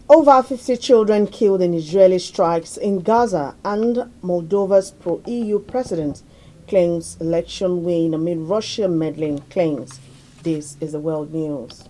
Over 50 children killed in Israeli strikes in Gaza, and Moldova's pro-EU president claims election win amid Russia meddling claims. This is the world news.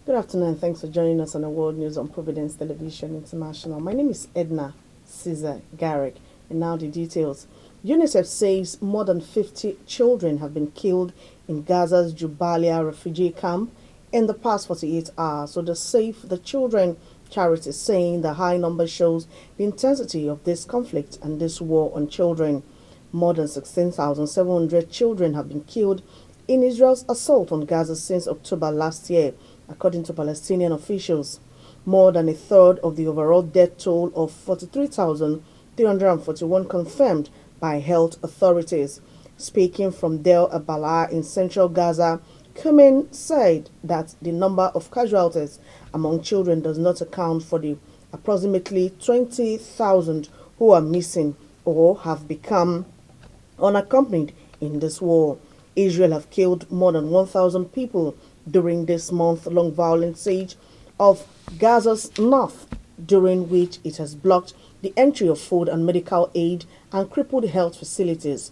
Good afternoon. Thanks for joining us on the World News on Providence Television International. My name is Edna Caesar Garrick, and now the details. Unicef says more than 50 children have been killed in Gaza's Jubalia refugee camp in the past 48 hours. So the Save the Children charity is saying the high number shows the intensity of this conflict and this war on children. More than 16,700 children have been killed in Israel's assault on Gaza since October last year, according to Palestinian officials. More than a third of the overall death toll of 43,341 confirmed by health authorities. Speaking from Del Abala in central Gaza, Kumin said that the number of casualties among children does not account for the approximately 20,000 who are missing or have become unaccompanied in this war. Israel have killed more than 1,000 people during this month-long violent siege of Gaza's north, during which it has blocked the entry of food and medical aid and crippled health facilities.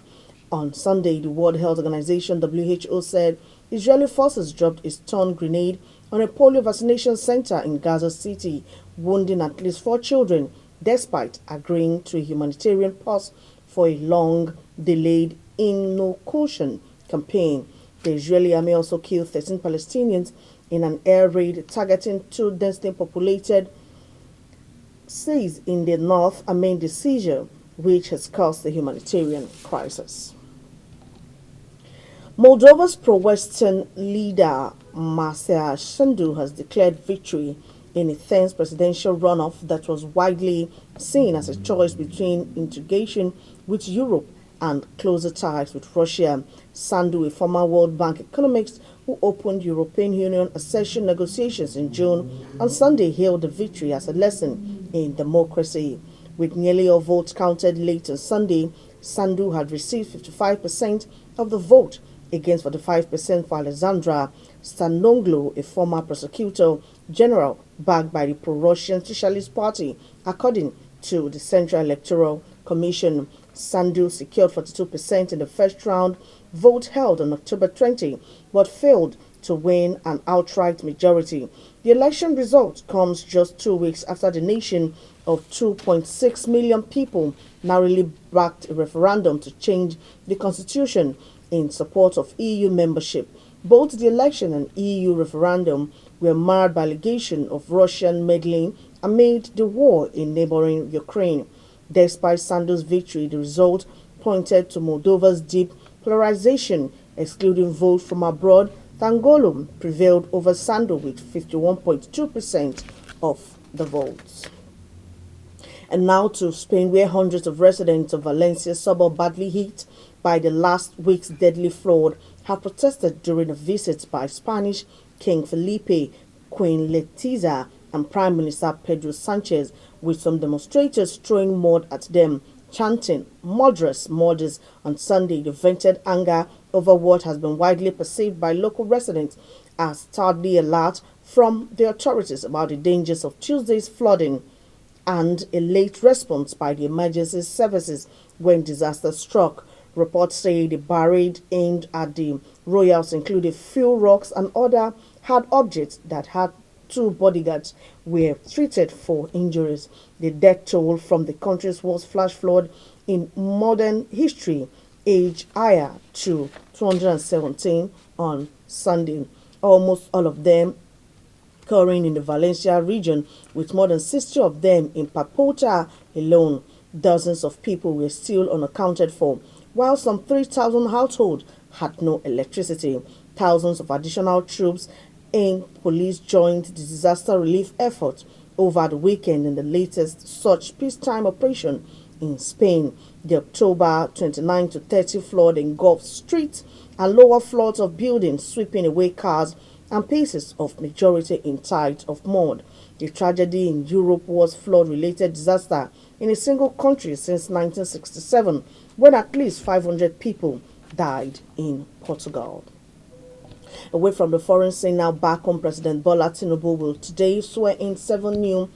On Sunday, the World Health Organization (WHO) said Israeli forces dropped a stun grenade on a polio vaccination center in Gaza City, wounding at least 4 children, despite agreeing to a humanitarian pause for a long-delayed inoculation campaign. The Israeli army also killed 13 Palestinians in an air raid targeting 2 densely populated cities in the north amid the seizure, which has caused the humanitarian crisis. Moldova's pro-Western leader Marcel Sandu has declared victory in a tense presidential runoff that was widely seen as a choice between integration with Europe and closer ties with Russia. Sandu, a former World Bank economist who opened European Union accession negotiations in June, on Sunday hailed the victory as a lesson in democracy. With nearly all votes counted late on Sunday, Sandu had received 55% of the vote, against 45% for Alexandra Stanoglu, a former prosecutor general backed by the pro-Russian Socialist Party, according to the Central Electoral Commission. Sandu secured 42% in the first round vote held on October 20, but failed to win an outright majority. The election result comes just 2 weeks after the nation of 2.6 million people narrowly backed a referendum to change the constitution in support of EU membership. Both the election and EU referendum were marred by allegations of Russian meddling amid the war in neighboring Ukraine. Despite Sandu's victory, the result pointed to Moldova's deep polarization. Excluding votes from abroad, Tangolum prevailed over Sandu with 51.2% of the votes. And now to Spain, where hundreds of residents of Valencia suburb badly hit by the last week's deadly flood have protested during a visit by Spanish King Felipe, Queen Letizia, and Prime Minister Pedro Sanchez, with some demonstrators throwing mud at them, chanting "Murderers, murders" on Sunday. The vented anger over what has been widely perceived by local residents as tardily alert from the authorities about the dangers of Tuesday's flooding and a late response by the emergency services when disaster struck. Reports say the barrage aimed at the royals included fuel rocks and other hard objects that had 2 bodyguards were treated for injuries. The death toll from the country's worst flash flood in modern history aged higher to 217 on Sunday. Almost all of them occurring in the Valencia region, with more than 60 of them in Papota alone. Dozens of people were still unaccounted for, while some 3,000 households had no electricity. Thousands of additional troops and police joined the disaster relief effort over the weekend in the latest such peacetime operation in Spain. The October 29 to 30 flood engulfed streets and lower floors of buildings, sweeping away cars and pieces of majority intact of mud. The tragedy in Europe was flood-related disaster in a single country since 1967, when at least 500 people died in Portugal. Away from the foreign scene, now back home, President Bola Tinubu will today swear in 7 new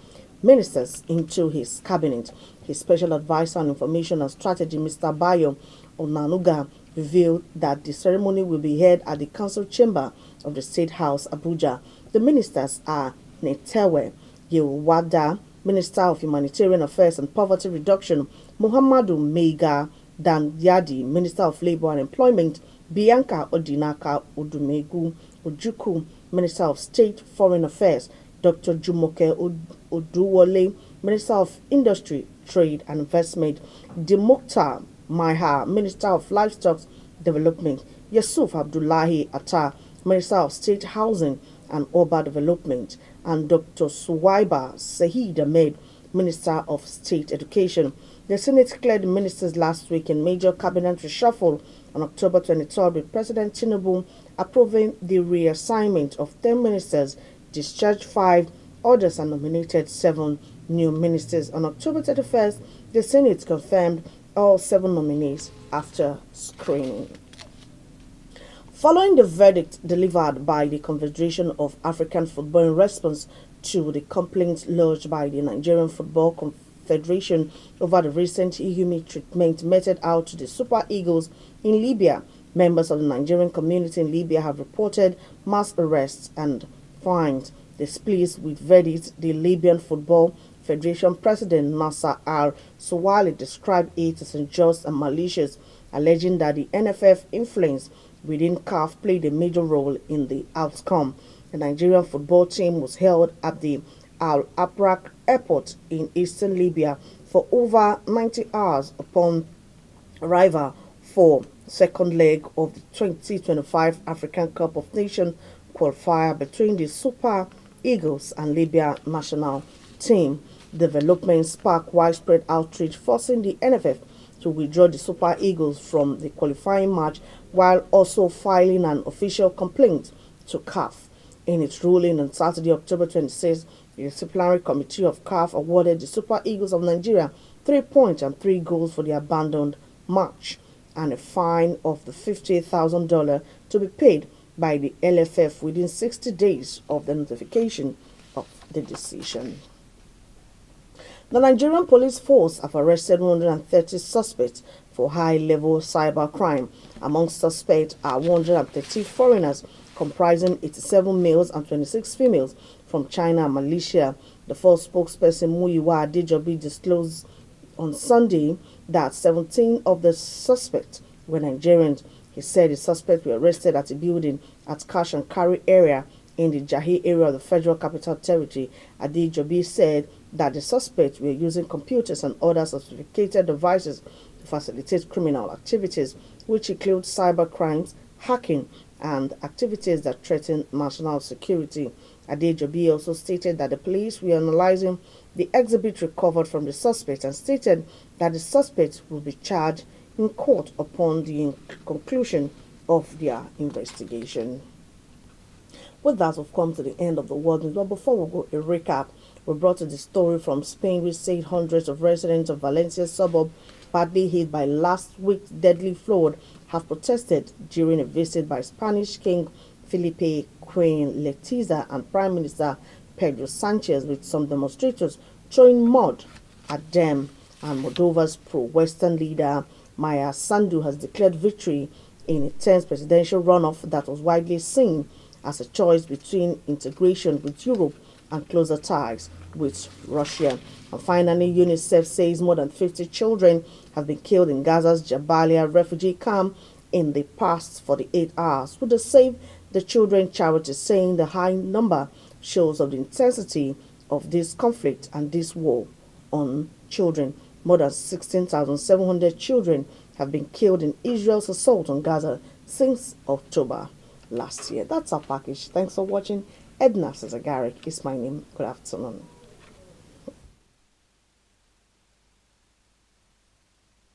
ministers into his cabinet. His special advisor on information and strategy, Mr. Bayo Onanuga, revealed that the ceremony will be held at the council chamber of the State House, Abuja. The ministers are Netewe Yewada, Minister of Humanitarian Affairs and Poverty Reduction, Muhammadu Mega Dandyadi, Minister of Labour and Employment, Bianca Odinaka Odumegu Ojuku, Minister of State Foreign Affairs, Dr. Jumoke Oduwole, Minister of Industry, Trade and Investment, Dimokta Maiha, Minister of Livestock Development, Yusuf Abdullahi Atta, Minister of State Housing and Urban Development, and Dr. Suwaiba Sahid Ahmed, Minister of State Education. The Senate cleared ministers last week in major cabinet reshuffle on October 23rd, with President Tinubu approving the reassignment of 10 ministers, discharged 5 others, and nominated 7 new ministers. On October 31st, the Senate confirmed all 7 nominees after screening. Following the verdict delivered by the Confederation of African Football in response to the complaints lodged by the Nigerian Football Confederation over the recent inhumane treatment meted out to the Super Eagles in Libya, members of the Nigerian community in Libya have reported mass arrests and fines. Displeased with verdict, the Libyan Football Federation President Nasser al-Suwali described it as unjust and malicious, alleging that the NFF influence within CAF played a major role in the outcome. The Nigerian football team was held at the Al Aprak airport in eastern Libya for over 90 hours upon arrival for second leg of the 2025 African Cup of Nations qualifier between the Super Eagles and Libya national team. Development sparked widespread outrage, forcing the NFF to withdraw the Super Eagles from the qualifying match, while also filing an official complaint to CAF. In its ruling on Saturday, October 26, the disciplinary committee of CAF awarded the Super Eagles of Nigeria 3 points and 3 goals for the abandoned match, and a fine of the $50,000 to be paid by the LFF within 60 days of the notification of the decision. The Nigerian police force have arrested 130 suspects for high-level cybercrime. Among suspects are 130 foreigners, comprising 87 males and 26 females from China and Malaysia. The force spokesperson Muyiwa Adejobi disclosed on Sunday that 17 of the suspects were Nigerians. He said the suspects were arrested at a building at Cash and Carry area in the Jahi area of the Federal Capital Territory. Adejobi said that the suspects were using computers and other sophisticated devices to facilitate criminal activities, which include cyber crimes, hacking, and activities that threaten national security. Adejobi also stated that the police were analyzing the exhibit recovered from the suspects and stated that the suspects will be charged in court upon the conclusion of their investigation. With that, we've come to the end of the world news. But before we go, a recap. We brought you the story from Spain, which said hundreds of residents of Valencia suburb, badly hit by last week's deadly flood, have protested during a visit by Spanish King Felipe, Queen Letizia, and Prime Minister Pedro Sanchez, with some demonstrators throwing mud at them. And Moldova's pro-Western leader Maya Sandu has declared victory in a tense presidential runoff that was widely seen as a choice between integration with Europe and closer ties with Russia. And finally, Unicef says more than 50 children have been killed in Gaza's Jabalia refugee camp in the past 48 hours, with the Save the Children charity saying the high number shows of the intensity of this conflict and this war on children. More than 16,700 children have been killed in Israel's assault on Gaza since October last year. That's our package. Thanks for watching. Edna Sazagarik is my name. Good afternoon.